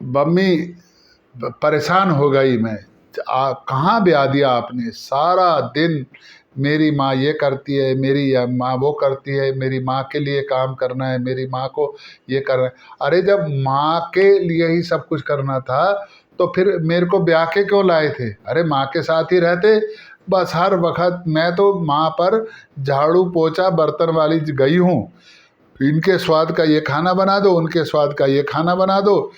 Mummy परेशान हो गई। मैं कहाँ ब्याह दिया आपने, सारा दिन मेरी माँ ये करती है, मेरी माँ वो करती है, मेरी माँ के लिए काम करना है, मेरी माँ को ये करना है। अरे जब माँ के लिए ही सब कुछ करना था तो फिर मेरे को ब्याह के क्यों लाए थे? अरे माँ के साथ ही रहते बस हर वक्त। मैं तो माँ पर झाड़ू पोछा बर्तन वाली गई हूँ, इनके स्वाद का ये खाना बना दो, उनके स्वाद का ये खाना बना दो,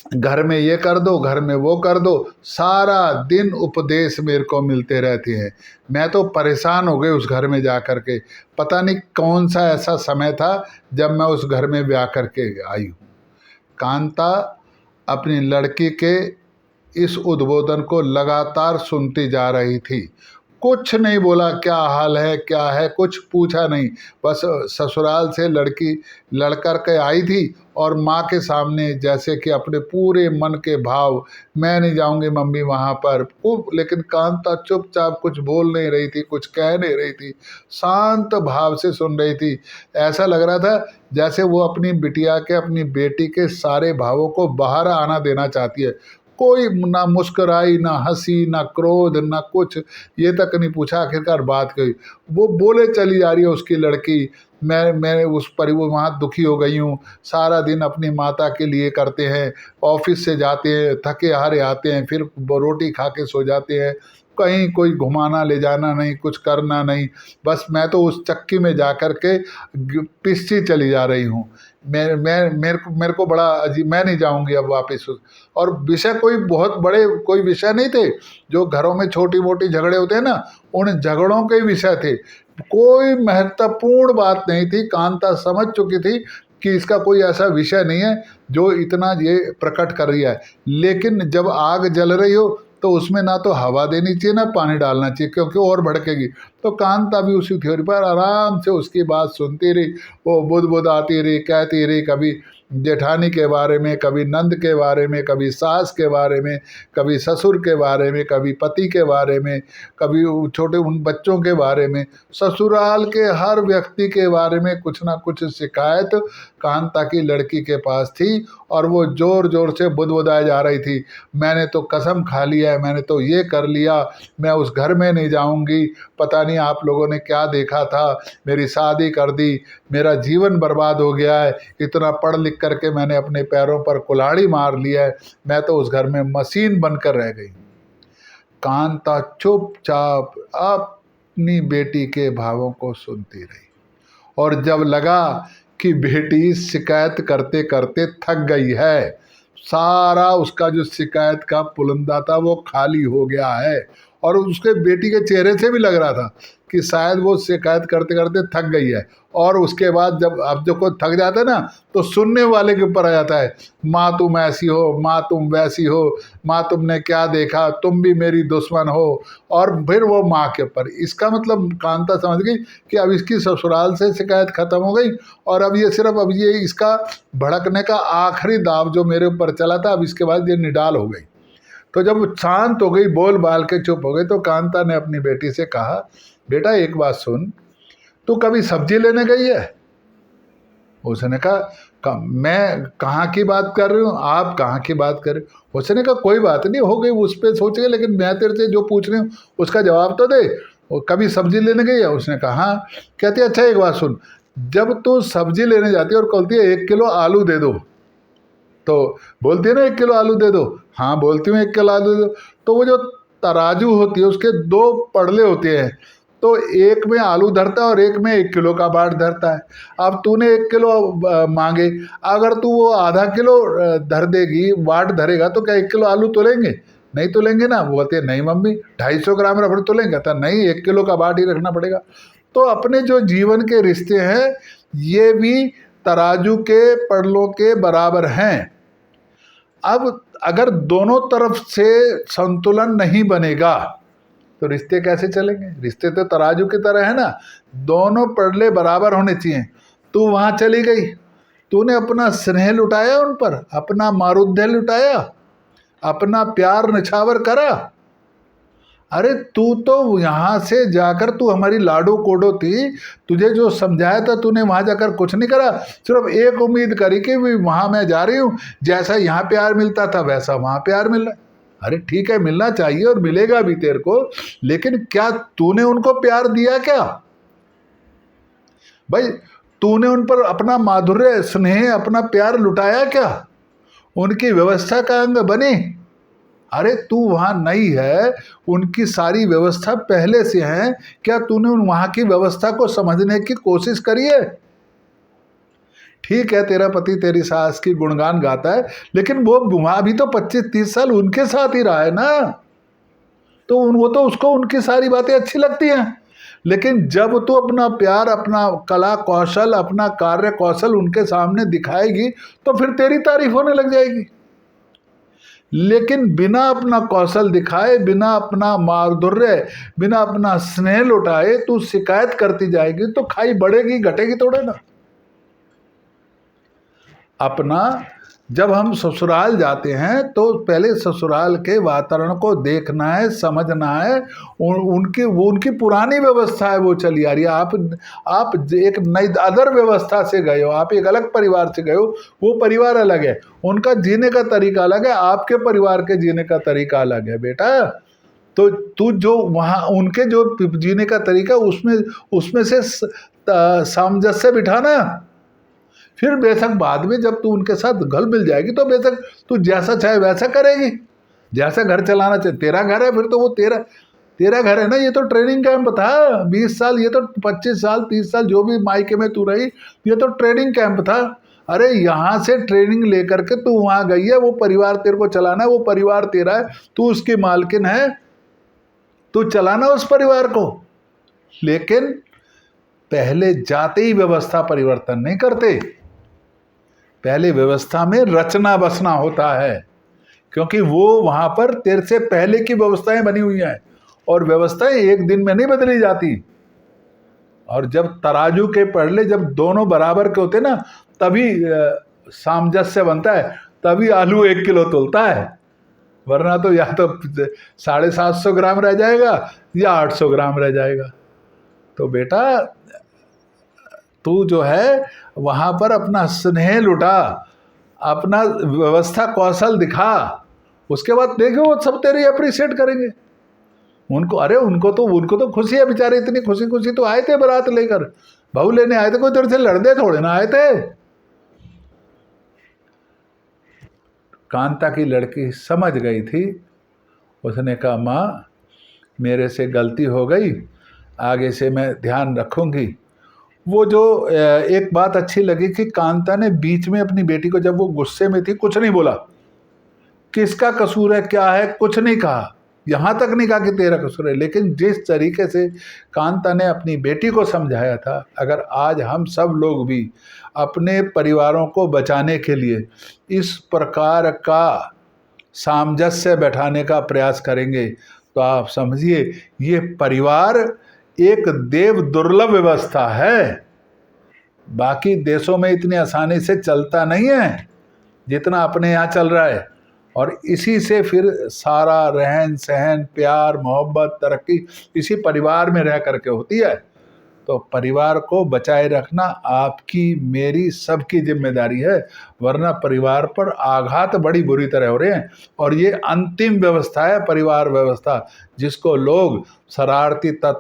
घर में ये कर दो, घर में वो कर दो, सारा दिन उपदेश मेरे को मिलते रहते हैं। मैं तो परेशान हो गई उस घर में जा कर के। पता नहीं कौन सा ऐसा समय था जब मैं उस घर में ब्याह करके आई हूँ। कांता अपनी लड़की के इस उद्बोधन को लगातार सुनती जा रही थी। कुछ नहीं बोला, क्या हाल है क्या है, कुछ पूछा नहीं। बस ससुराल से लड़की लड़कर के आई थी और माँ के सामने जैसे कि अपने पूरे मन के भाव, मैं नहीं जाऊंगी मम्मी वहाँ पर। लेकिन कांता चुपचाप कुछ बोल नहीं रही थी, कुछ कह नहीं रही थी, शांत भाव से सुन रही थी। ऐसा लग रहा था जैसे वो अपनी बिटिया के, अपनी बेटी के सारे भावों को बाहर आना देना चाहती है। कोई ना मुस्कुराई, ना हंसी, ना क्रोध, ना कुछ, ये तक नहीं पूछा आखिरकार बात कही। वो बोले चली जा रही है उसकी लड़की। मैं उस पर वो वहाँ दुखी हो गई हूँ। सारा दिन अपनी माता के लिए करते हैं, ऑफिस से जाते हैं, थके हारे आते हैं, फिर रोटी खा के सो जाते हैं, कहीं कोई घुमाना ले जाना नहीं, कुछ करना नहीं। बस मैं तो उस चक्की में जा कर के पिस्सी चली जा रही हूँ। मेरे को बड़ा अजीब, मैं नहीं जाऊंगी अब वापस। और विषय कोई बहुत बड़े कोई विषय नहीं थे, जो घरों में छोटी मोटी झगड़े होते हैं ना, उन झगड़ों के विषय थे। कोई महत्वपूर्ण बात नहीं थी। कांता समझ चुकी थी कि इसका कोई ऐसा विषय नहीं है जो इतना ये प्रकट कर रही है। लेकिन जब आग जल रही हो तो उसमें ना तो हवा देनी चाहिए ना पानी डालना चाहिए, क्योंकि और भड़केगी। तो कांता भी उसी थ्योरी पर आराम से उसकी बात सुनती रही। वो बुद आती रही, कहती रही, कभी जेठानी के बारे में, कभी नंद के बारे में, कभी सास के बारे में, कभी ससुर के बारे में, कभी पति के बारे में, कभी छोटे उन बच्चों के बारे में, ससुराल के हर व्यक्ति के बारे में कुछ ना कुछ शिकायत कांता की लड़की के पास थी। और वो जोर जोर से बुदबुदाए जा रही थी, मैंने तो कसम खा लिया है, मैंने तो ये कर लिया, मैं उस घर में नहीं जाऊंगी, पता नहीं आप लोगों ने क्या देखा था, मेरी शादी कर दी, मेरा जीवन बर्बाद हो गया है, इतना पढ़ लिख करके मैंने अपने पैरों पर कुल्हाड़ी मार लिया है, मैं तो उस घर में मशीन बनकर रह गई। कांता चुपचाप अपनी बेटी के भावों को सुनती रही। और जब लगा कि बेटी शिकायत करते करते थक गई है, सारा उसका जो शिकायत का पुलंदा था वो खाली हो गया है, और उसके बेटी के चेहरे से भी लग रहा था कि शायद वो शिकायत करते करते थक गई है। और उसके बाद जब कोई थक जाता है ना, तो सुनने वाले के ऊपर आ जाता है, माँ तुम ऐसी हो, माँ तुम वैसी हो, माँ तुमने क्या देखा, तुम भी मेरी दुश्मन हो। और फिर वो माँ के ऊपर। इसका मतलब कांता समझ गई कि अब इसकी ससुराल से शिकायत खत्म हो गई, और अब ये सिर्फ अब ये इसका भड़कने का आखिरी दाव जो मेरे ऊपर चला था, अब इसके बाद ये निडाल हो गई। तो जब वो शांत हो गई, बोल बाल के चुप हो गई, तो कांता ने अपनी बेटी से कहा, बेटा एक बात सुन, तू कभी सब्जी लेने गई है? उसने कहा मैं कहाँ की बात कर रही हूँ, आप कहाँ की बात कर रहे हो? उसने कहा कोई बात नहीं, हो गई उस पर सोच गए, लेकिन मैं तेरे से जो पूछ रही हूँ उसका जवाब तो दे। वो कभी सब्जी लेने गई है? उसने कहा हाँ। कहती अच्छा एक बात सुन, जब तू सब्जी लेने जाती है और कहती है 1 किलो आलू दे दो, तो बोलती है ना 1 किलो आलू दे दो, हाँ बोलती हूँ 1 किलो आलू दे दो, तो वो जो तराजू होती है उसके 2 पड़ले होते हैं, तो एक में आलू धरता है और एक में 1 किलो का बाट धरता है। अब तूने 1 किलो मांगे, अगर तू वो आधा किलो धर देगी, बाट धरेगा, तो क्या 1 किलो आलू तो लेंगे? नहीं तो लेंगे ना। बोलते नहीं मम्मी 250 ग्राम रबड़ तो लेंगे, तो नहीं 1 किलो का बाट ही रखना पड़ेगा। तो अपने जो जीवन के रिश्ते हैं ये भी तराजू के पड़लों के बराबर हैं। अब अगर दोनों तरफ से संतुलन नहीं बनेगा तो रिश्ते कैसे चलेंगे? रिश्ते तो तराजू की तरह है ना, दोनों पड़ले बराबर होने चाहिए। तू वहां चली गई, तूने अपना स्नेह लुटाया उन पर, अपना मारुद्य लुटाया, अपना प्यार निछावर करा, अरे तू तो यहाँ से जाकर तू हमारी लाडो कोडो थी, तुझे जो समझाया था तूने वहाँ जाकर कुछ नहीं करा, सिर्फ एक उम्मीद करी कि वहाँ मैं जा रही हूँ, जैसा यहाँ प्यार मिलता था वैसा वहाँ प्यार मिल रहा है। अरे ठीक है, मिलना चाहिए और मिलेगा भी तेरे को, लेकिन क्या तूने उनको प्यार दिया क्या भाई? तूने उन पर अपना माधुर्य, स्नेह, अपना प्यार लुटाया क्या? उनकी व्यवस्था का अंग बने? अरे तू वहाँ नई है, उनकी सारी व्यवस्था पहले से है, क्या तूने वहाँ की व्यवस्था को समझने की कोशिश करी है? ठीक है, तेरा पति तेरी सास की गुणगान गाता है, लेकिन वो वहाँ भी तो 25-30 साल उनके साथ ही रहा है ना, तो वो तो उसको उनकी सारी बातें अच्छी लगती हैं। लेकिन जब तू अपना प्यार, अपना कला कौशल, अपना कार्य कौशल उनके सामने दिखाएगी तो फिर तेरी तारीफ होने लग जाएगी। लेकिन बिना अपना कौशल दिखाए, बिना अपना माधुर्य, बिना अपना स्नेह लुटाए तू शिकायत करती जाएगी तो खाई बढ़ेगी, घटेगी थोड़े ना। अपना जब हम ससुराल जाते हैं तो पहले ससुराल के वातावरण को देखना है, समझना है। उनकी पुरानी व्यवस्था है, वो चली आ रही है। आप एक नई अदर व्यवस्था से गए हो, आप एक अलग परिवार से गए हो, वो परिवार अलग है, उनका जीने का तरीका अलग है, आपके परिवार के जीने का तरीका अलग है बेटा। तो तू जो वहाँ उनके जो जीने का तरीका, उसमें से सामंजस्य बिठाना, फिर बेशक बाद में जब तू उनके साथ घुल मिल जाएगी तो बेशक तू जैसा चाहे वैसा करेगी, जैसा घर चलाना चाहे। तेरा घर है, फिर तो वो तेरा घर है ना। ये तो ट्रेनिंग कैंप था 20 साल, ये तो 25 साल 30 साल जो भी मायके में तू रही, ये तो ट्रेनिंग कैंप था। अरे यहाँ से ट्रेनिंग लेकर के तू वहाँ गई है, वो परिवार तेरे को चलाना है, वो परिवार तेरा है, तू उसकी मालकिन है, तू चलाना उस परिवार को। लेकिन पहले जाते ही व्यवस्था परिवर्तन नहीं करते, पहले व्यवस्था में रचना बसना होता है, क्योंकि वो वहाँ पर तेरे से पहले की व्यवस्थाएं बनी हुई हैं, और व्यवस्थाएं एक दिन में नहीं बदली जाती। और जब तराजू के पड़ले, जब दोनों बराबर के होते ना, तभी सामंजस्य बनता है, तभी आलू 1 किलो तोलता है, वरना तो या तो 750 ग्राम रह जाएगा या 800 ग्राम रह जाएगा। तो बेटा तू जो है वहाँ पर अपना स्नेह लुटा, अपना व्यवस्था कौशल दिखा, उसके बाद देखो वो सब तेरे अप्रिशिएट करेंगे। उनको तो खुशी है, बेचारे इतनी खुशी खुशी तो आए थे बारात लेकर, बहू लेने आए थे, कोई तेरे से लड़ने थोड़े ना आए थे। कांता की लड़की समझ गई थी, उसने कहा माँ मेरे से गलती हो गई, आगे से मैं ध्यान रखूंगी। वो जो एक बात अच्छी लगी कि कांता ने बीच में अपनी बेटी को, जब वो गुस्से में थी, कुछ नहीं बोला, किसका कसूर है क्या है कुछ नहीं कहा, यहाँ तक नहीं कहा कि तेरा कसूर है। लेकिन जिस तरीके से कांता ने अपनी बेटी को समझाया था, अगर आज हम सब लोग भी अपने परिवारों को बचाने के लिए इस प्रकार का सामंजस्य बैठाने का प्रयास करेंगे तो आप समझिए ये परिवार एक देव दुर्लभ व्यवस्था है। बाकी देशों में इतनी आसानी से चलता नहीं है जितना अपने यहाँ चल रहा है, और इसी से फिर सारा रहन सहन, प्यार, मोहब्बत, तरक्की इसी परिवार में रह करके होती है। तो परिवार को बचाए रखना आपकी, मेरी, सबकी जिम्मेदारी है, वरना परिवार पर आघात बड़ी बुरी तरह हो रहे हैं। और ये अंतिम व्यवस्था है परिवार व्यवस्था, जिसको लोग शरारती तत्व